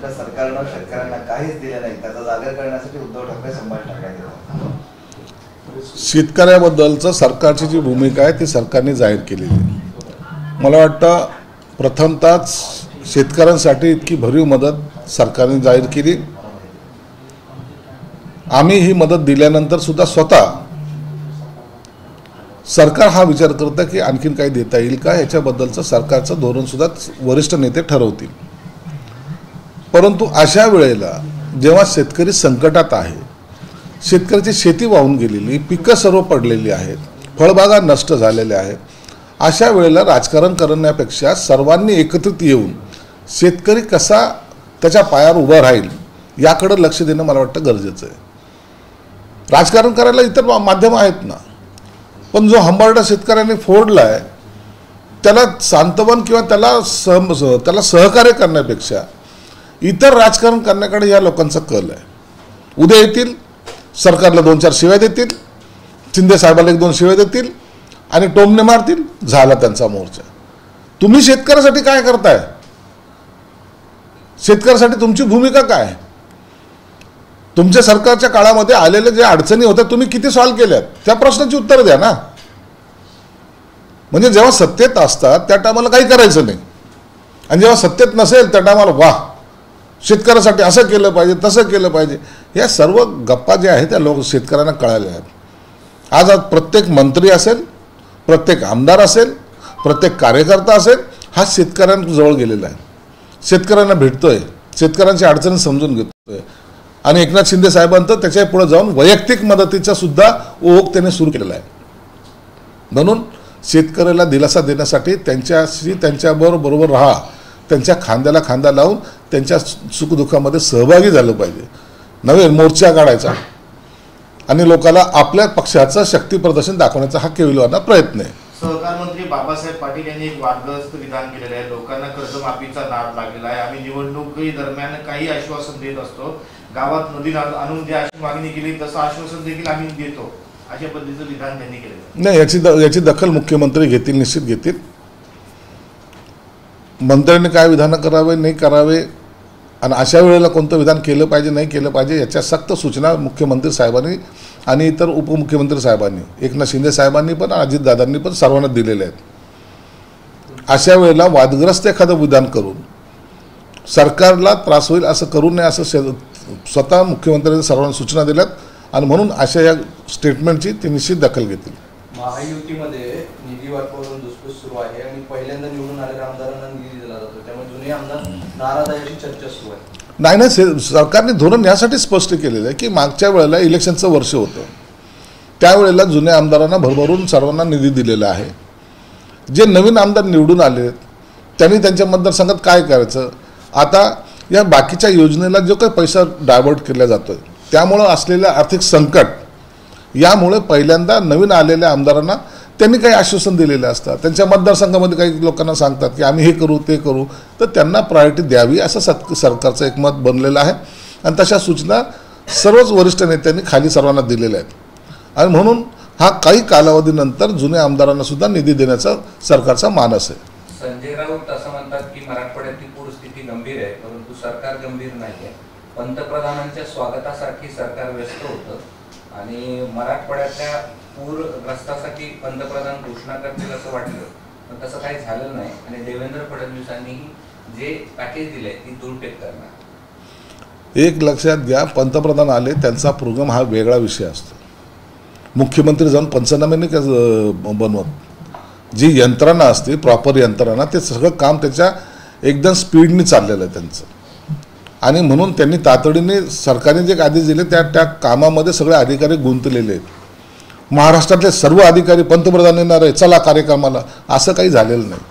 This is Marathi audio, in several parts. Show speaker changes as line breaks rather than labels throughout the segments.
महाराष्ट्राच्या सरकारनं शेतकऱ्यांना काहीच दिले नाही, त्याचा जागर करण्यासाठी उद्धव ठाकरे संभाषण करतात.
शेतकऱ्याबद्दलचं सरकारची जी भूमिका आहे ती सरकारने जाहीर केलेली आहे. मला वाटतं प्रथमतःच शेतकऱ्यांसाठी इतकी भरीव मदत सरकारने जाहीर केली. आम्ही ही मदत दिल्यानंतर सुद्धा स्वतः सरकार हा विचार करतं की आणखीन काही देता येईल का, याच्याबद्दलचं सरकारचं धोरण सुद्धा वरिष्ठ नेते ठरवतील. परंतु अशा वेळेला जेव्हा शेतकरी संकटात आहे, शेतकऱ्याची शेती वाहून गेलेली, पिकं सर्व पडलेली आहेत, फळबागा नष्ट झालेल्या आहेत, अशा वेळेला राजकारण करण्यापेक्षा सर्वांनी एकत्रित येऊन शेतकरी कसा त्याच्या पायावर उभा राहील याकडे लक्ष देणं मला वाटतं गरजेचं आहे. राजकारण करायला इतर माध्यम आहेत ना, पण जो हंबरडा शेतकऱ्यांनी फोडला आहे त्याला सांत्वन किंवा त्याला सहकार्य करण्यापेक्षा इतर राजकारण करण्याकडे या लोकांचा कल आहे. उद्या येतील, सरकारला 2-4 शिव्या देतील, शिंदे साहेबाला 1-2 शिव्या देतील आणि टोमणे मारतील, झाला त्यांचा मोर्चा. तुम्ही शेतकऱ्यासाठी काय करताय? शेतकऱ्यासाठी तुमची भूमिका काय? तुमच्या सरकारच्या काळामध्ये आलेल्या ज्या अडचणी होत्या तुम्ही किती सॉल्व्ह केल्यात, त्या प्रश्नाची उत्तर द्या ना. म्हणजे जेव्हा सत्तेत असतात त्या टायमाला काही करायचं नाही, आणि जेव्हा सत्तेत नसेल त्या टायमाला वाह शेतकऱ्यासाठी असं केलं पाहिजे, तसं केलं पाहिजे, या सर्व गप्पा ज्या आहेत त्या शेतकऱ्यांना कळाल्या आहेत. आज प्रत्येक मंत्री असेल, प्रत्येक आमदार असेल, प्रत्येक कार्यकर्ता असेल, हा शेतकऱ्यांजवळ गेलेला आहे, शेतकऱ्यांना भेटतोय, शेतकऱ्यांची अडचणी समजून घेतोय. आणि एकनाथ शिंदे साहेबांचं त्याच्या पुढे जाऊन वैयक्तिक मदतीचा सुद्धा ओघ त्याने सुरू केलेला आहे. म्हणून शेतकऱ्याला दिलासा देण्यासाठी त्यांच्याबरोबर राहा, त्यांच्या खांद्याला खांदा लावून त्यांच्या सुखदुःखामध्ये सहभागी झालं पाहिजे. नवे मोर्चा काढायचा आणि लोकांना आपल्या पक्षाचं शक्ती प्रदर्शन दाखवण्याचा हा केविलवाना प्रयत्न आहे.
सहकार मंत्री बाबासाहेब पाटील यांनी एक वादग्रस्त विधान केलेलं आहे. लोकांना कर्जमाफीचा नाद लागलेला आहे. आम्ही निवडणुकी दरम्यान काही आश्वासन देत असतो, गावात नदी आणून द्या अशी मागणी केली, तसं आश्वासन देखील आम्ही देतो, अशा पद्धतीचं विधान त्यांनी केलं.
नाही, याची दखल मुख्यमंत्री घेतील, निश्चित घेतील. मंत्र्यांनी काय विधान करावे नाही करावे आणि अशा वेळेला कोणतं विधान केलं पाहिजे नाही केलं पाहिजे याच्या सक्त सूचना मुख्यमंत्री साहेबांनी आणि इतर उपमुख्यमंत्री साहेबांनी, एकनाथ शिंदे साहेबांनी पण अजितदादांनी पण सर्वांना दिलेले आहेत. अशा वेळेला वादग्रस्त एखादं विधान करून सरकारला त्रास होईल असं करू नये असं स्वतः मुख्यमंत्र्यांनी सर्वांना सूचना दिल्यात आणि म्हणून अशा या स्टेटमेंटची ते निश्चित दखल घेतील.
महायुतीमध्ये निधी वाटपावरून धुसफूस सुरू आहे आणि पहिल्यांदा निवडून आलेल्या आमदारांना निधी दिला जातो, त्यामुळे जुने आमदार नाराज आहे अशी चर्चा सुरू आहे.
नाही, सरकारने धोरण यासाठी स्पष्ट केलेलं आहे की मागच्या वेळेला इलेक्शनचं वर्ष होतं, त्यावेळेला जुन्या आमदारांना भरभरून सर्वांना निधी दिलेला आहे. जे नवीन आमदार निवडून आले त्यांनी त्यांच्या मतदारसंघात काय करायचं, आता या बाकीच्या योजनेला जो काही पैसा डायव्हर्ट केला जातो त्यामुळं असलेलं आर्थिक संकट, यामुळे पहिल्यांदा नवीन आलेल्या आमदारांना त्यांनी काही आश्वासन दिलेले असतात, त्यांच्या मतदारसंघामध्ये काही लोकांना सांगतात की आम्ही हे करू ते करू, तर त्यांना प्रायोरिटी द्यावी असं सरकारचं एक मत बनलेलं आहे. आणि तशा सूचना सर्वच वरिष्ठ नेत्यांनी खाली सर्वांना दिलेल्या आहेत. आणि म्हणून हा काही कालावधीनंतर जुन्या आमदारांना सुद्धा निधी देण्याचा सरकारचा मानस आहे.
संजय राऊत असं म्हणतात की मराठवाड्यातली पूरस्थिती गंभीर आहे, परंतु सरकार गंभीर नाही आहे. पंतप्रधानांच्या स्वागतासाठी सरकार व्यस्त होतं आणि मराठवाड्यातल्या पूरग्रस्तासाठी पंतप्रधान घोषणा करतील असं वाटलं, पण तसं काही झालं नाही आणि देवेंद्र फडणवीसांनी जे पॅकेज दिलंय ती दूरटेक करणार.
एक लक्षात घ्या, पंतप्रधान आले त्यांचा प्रोग्राम हा वेगळा विषय असतो. मुख्यमंत्री जाऊन पंचनामे बनवत, जी यंत्रणा असते प्रॉपर यंत्रणा, ते सगळं काम त्याच्या एकदम स्पीडने चाललेलं आहे त्यांचं. आणि म्हणून त्यांनी तातडीने सरकारने जे आदेश दिले त्या कामामध्ये सगळे अधिकारी गुंतलेले आहेत. महाराष्ट्रातले सर्व अधिकारी पंतप्रधान येणार आहे चला कार्यक्रमाला असं काही झालेलं नाही.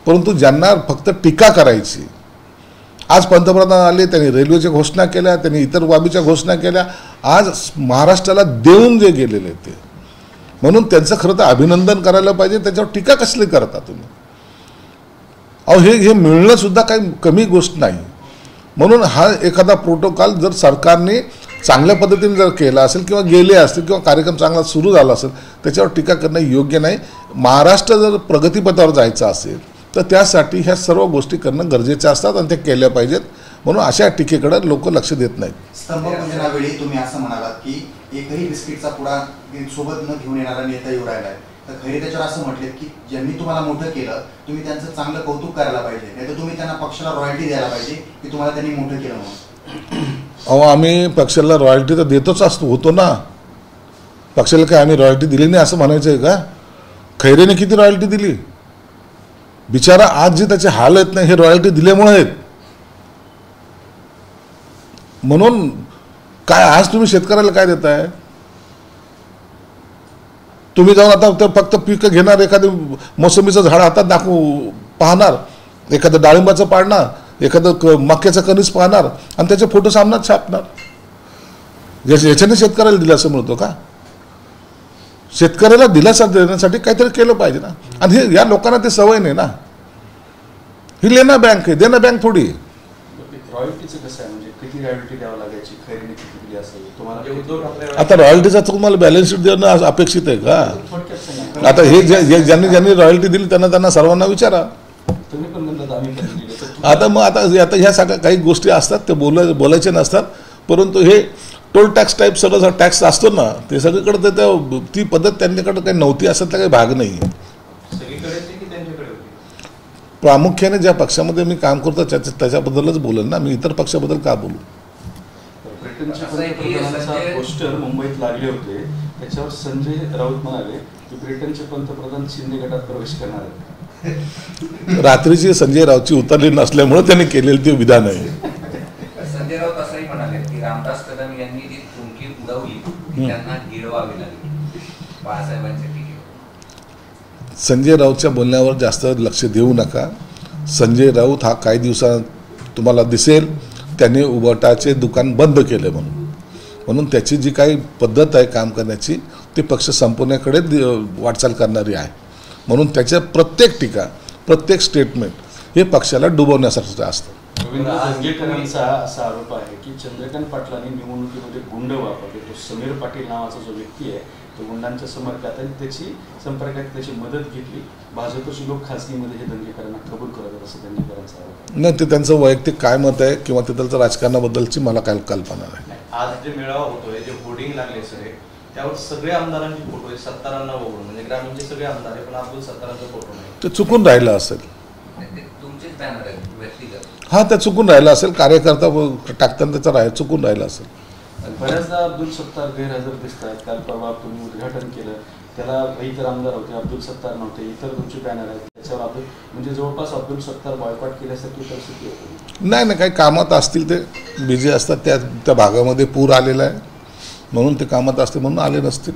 परंतु ज्यांना फक्त टीका करायची, आज पंतप्रधान आले, त्यांनी रेल्वेच्या घोषणा केल्या, त्यांनी इतर बाबीच्या घोषणा केल्या, आज महाराष्ट्राला देऊन जे गेलेले ते, म्हणून त्यांचं खरं तर अभिनंदन करायला पाहिजे. त्याच्यावर टीका कसली करता तुम्ही? अहो हे मिळणं सुद्धा काही कमी गोष्ट नाही. म्हणून हा एखादा प्रोटोकॉल जर सरकारने चांगल्या पद्धतीने जर केला असेल किंवा गेले असतील किंवा कार्यक्रम चांगला सुरू झाला असेल त्याच्यावर टीका करणं योग्य नाही. महाराष्ट्र जर प्रगतीपथावर जायचं असेल तर त्यासाठी ह्या सर्व गोष्टी करणं गरजेच्या असतात आणि ते केल्या पाहिजेत. म्हणून अशा टीकेकडे लोक लक्ष देत नाहीत.
स्तंभपूजनावेळी तुम्ही असं म्हणालात की एकही बिस्किटचा पुडा सोबत न घेऊन येणारा नेता येऊ राहिलाय, तर खरे त्याच्यावर असं म्हटले की ज्यांनी तुम्हाला मोठं केलं तुम्ही त्यांचं चांगलं कौतुक करायला पाहिजे, नाही तर तुम्ही त्यांना पक्षाला रॉयल्टी द्यायला पाहिजे की तुम्हाला त्यांनी मोठं केलं म्हणून.
अहो आम्ही पक्षाला रॉयल्टी तर देतोच होतो ना. पक्षाला काय आम्ही रॉयल्टी दिली नाही असं म्हणायचं आहे का? खैरेने किती रॉयल्टी दिली? बिचारा आज जे त्याचे हाल आहेत ना हे रॉयल्टी दिल्यामुळे आहेत. म्हणून काय आज तुम्ही शेतकऱ्याला काय देताय? तुम्ही जाऊन आता तर फक्त पीक घेणार, एखादं मोसंबीचं झाड हातात पाहणार, एखादं डाळिंबाचं पाडणार, एखादं मक्याचं कणीस पाहणार आणि त्याचे फोटो सामनात छापणार. याच्याने शेतकऱ्याला दिलासा मिळतो का? शेतकऱ्याला दिलासा देण्यासाठी काहीतरी केलं पाहिजे ना. आणि हे या लोकांना ते सवय नाही ना. ही लेना बँक आहे, देना बँक थोडी.
रॉयल्टीचं कसं आहे, म्हणजे किती रॉयल्टी द्यावं लागायची, खैरेने किती दिली असेल तुम्हाला?
उद्धव ठाकरे
आता रॉयल्टीचा तुम्हाला बॅलन्स शीट देणं अपेक्षित आहे का?
थोडक्यात सांगा.
आता हे ज्यांनी रॉयल्टी दिली त्यांना सर्वांना विचारा.
तुम्ही पण म्हणतात आम्ही पण दिली, तर
आता मग आता ह्या सगळ्या काही गोष्टी असतात ते बोलायचे नसतात, परंतु हे टोल टॅक्स टाईप सगळं टॅक्स असतो ना, ते सगळीकडे तर ती पद्धत त्यांच्याकडे काही नव्हती असं काही भाग नाही.
सगळीकडे की त्यांच्याकडे होती?
प्रामुख्याने ज्या पक्षामध्ये मी काम करतो त्याच्याबद्दलच बोलेन ना, मी इतर पक्षाबद्दल का बोलू?
ब्रिटनचे पंतप्रधानांचा पोस्टर मुंबईत लागले होते, त्याच्यावर संजय राऊत म्हणाले की ब्रिटनचे पंतप्रधान शिंदे गटात प्रवेश करणार आहेत.
रात्रीची संजय राऊतची उतरली नसल्यामुळे त्यांनी केलेलं ते विधान आहे.
संजय राऊत असंही म्हणाले की रामदास कदम यांनी जी चुंकी उडवली ती त्यांना गिळवावी लागली बाळासाहेबांच्या टीकेवर.
संजय राऊतच्या बोलण्यावर जास्त लक्ष देऊ नका. संजय राऊत हा काही दिवसात तुम्हाला दिसेल त्याने उबाटाचे दुकान बंद केले म्हणून त्याची जी काही पद्धत आहे काम करण्याची ती पक्ष संपवण्याकडे वाटचाल करणारी आहे. म्हणून त्याच्या प्रत्येक टीका, प्रत्येक स्टेटमेंट हे पक्षाला डुबवण्यासारखं असतं.
रवींद्र दंगेकरांचा असा आरोप आहे की चंद्रकांत पाटलांनी निवडणुकीमध्ये गुंड वापरले. तो समीर पाटील नावाचा जो व्यक्ती आहे तो गुंडांच्या संपर्कात आणि त्याची मदत घेतली. भाजपचे लोक खासगीमध्ये हे दंगेकरांना कबूल करतात असं दंगेकरांचा आरोप आहे.
नाही, ते त्यांचं वैयक्तिक काय मत आहे किंवा तिथलचं राजकारणाबद्दलची मला काय कल्पना नाही.
आज जे मेळावा होतोय, जे होर्डिंग लागले सगळे, त्यावर सगळे आमदारांचे फोटो आहे, सत्तारांना वगळून. म्हणजे ग्रामीणचे सगळे आमदार आहे पण अब्दुल सत्तारांचा फोटो नाही.
ते चुकून राहिलं असेल.
तुमचेच बॅनर आहेत व्यक्तिगत.
हा, त्या चुकून राहिला असेल. कार्यकर्ता टाकताना त्याचा चुकून राहिला असेल.
बऱ्याचदा अब्दुल सत्तार गैरहजर दिसत आहेत. काल परवा तुम्ही उद्घाटन केलं, त्याला इतर आमदार होते, अब्दुल सत्तार नव्हते. इतर तुमचे बॅनर आहेत त्याच्यावर म्हणजे जवळपास अब्दुल सत्तार बॉयकॉट केल्यासारखी परिस्थिती होती.
नाही, काही कामात असतील, ते बिझी असतात. त्या भागामध्ये पूर आलेला आहे म्हणून ते कामात असते, म्हणून आले नसतील.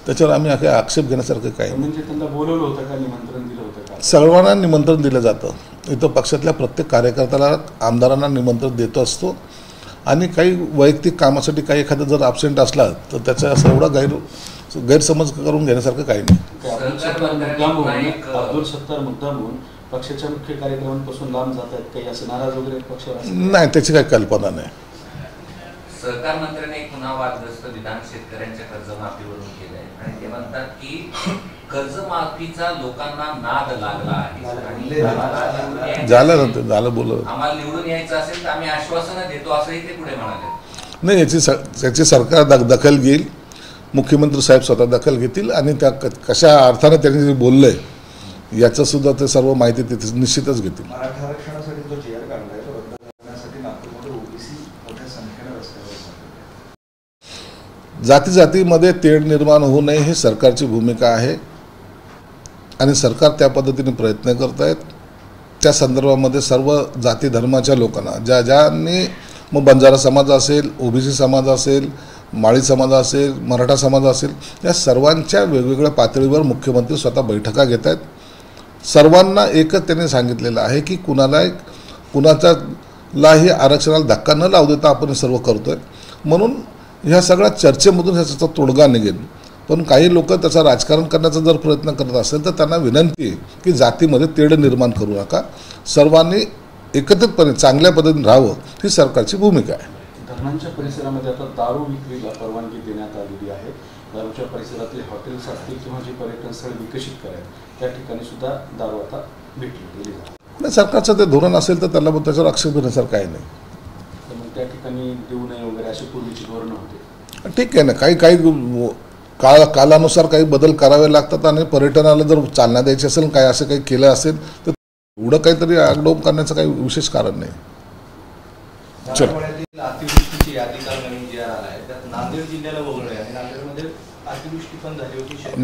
त्याच्यावर आम्ही काही आक्षेप घेण्यासारखं काही नाही.
म्हणजे त्यांना बोलवलं होतं का, निमंत्रण दिलं होतं का?
सर्वांना निमंत्रण दिलं जातं. इथं पक्षातल्या प्रत्येक कार्यकर्त्याला, आमदारांना निमंत्रण देतो असतो. आणि काही वैयक्तिक कामासाठी काही एखादा जर ॲबसेंट असला तर त्याचा असं एवढा गैरसमज करून घेण्यासारखं काही नाही.
अब्दुल सत्तार मुद्दाम होऊन पक्षाच्या मुख्य कार्यक्रमांपासून लांब जात आहेत, काही असं नाराज वगैरे पक्षावर?
नाही, त्याची काही कल्पना नाही.
सहकार मंत्र्यांनी पुन्हा वादग्रस्त विधान शेतकऱ्यांच्या कर्जमाफीवरून केलंय आणि ते म्हणतात की कर्जमाफीचा लोकांना नाद लागला आहे.
झालं बोलत.
आम्हाला निवडून यायचं असेल तर आम्ही आश्वासनं देतो असंही ते पुढे म्हणाले.
नाही, याची सरकार दखल घेईल. मुख्यमंत्री साहेब स्वतः दखल घेतील आणि त्या कशा अर्थाने त्यांनी जे बोललंय याचं सुद्धा ते सर्व माहिती ते निश्चितच घेतील.
मराठा आरक्षणासाठी जो जी आर काढलाय तो रद्द करण्यासाठी नागपूरमध्ये ओबीसी मोठ्या संख्येने रस्त्यावर आहेत.
जातीमध्ये तेढ निर्माण होऊ नये ही सरकारची भूमिका आहे आणि सरकार त्या पद्धतीने प्रयत्न करत आहेत. त्या संदर्भामध्ये सर्व जाती धर्माच्या लोकांना ज्यांनी मग बंजारा समाज असेल, ओबीसी समाज असेल, माळी समाज असेल, मराठा समाज असेल, या सर्वांच्या वेगवेगळ्या पातळीवर मुख्यमंत्री स्वतः बैठका घेत आहेत. सर्वांना एकच त्यांनी सांगितलेलं आहे की कुणाच्यालाही आरक्षणाला धक्का न लावू देता आपण हे सर्व करतोय. म्हणून ह्या सगळ्या चर्चेमधून ह्याचा तोडगा निघेल. पण काही लोक त्याचा राजकारण करण्याचा जर प्रयत्न करत असेल तर त्यांना विनंती आहे की जातीमध्ये तेढ निर्माण करू नका. सर्वांनी एकत्रितपणे चांगल्या पद्धतीने राहावं ही सरकारची भूमिका आहे.
धरणांच्या परिसरामध्ये आता दारू विक्रीला परवानगी देण्यात आलेली आहे. दारूच्या परिसरातले हॉटेल्स असतील किंवा जे पर्यटन स्थळ विकसित करायचे त्या ठिकाणी सुद्धा दारू आता विकली गेली जाते.
नाही, सरकारचं ते धोरण असेल तर त्याला त्याच्यावर आक्षेप घेण्यासारखं काही नाही.
तर मग त्या ठिकाणी देऊ नये वगैरे अशी पूर्वीची धोरणं होते.
ठीक आहे ना, काही कालानुसार काही बदल करावे लागतात आणि पर्यटनाला जर चालना द्यायची असेल, काय असं काही केलं असेल तर एवढं काहीतरी आगडोम करण्याचं काही विशेष कारण नाही.
मराठवाड्यातील अतिवृष्टीची यादी काल नवीन जी आर आला आहे त्यात नांदेड जिल्ह्याला वगळलं आहे आणि नांदेडमध्ये अतिवृष्टी पण झाली होती.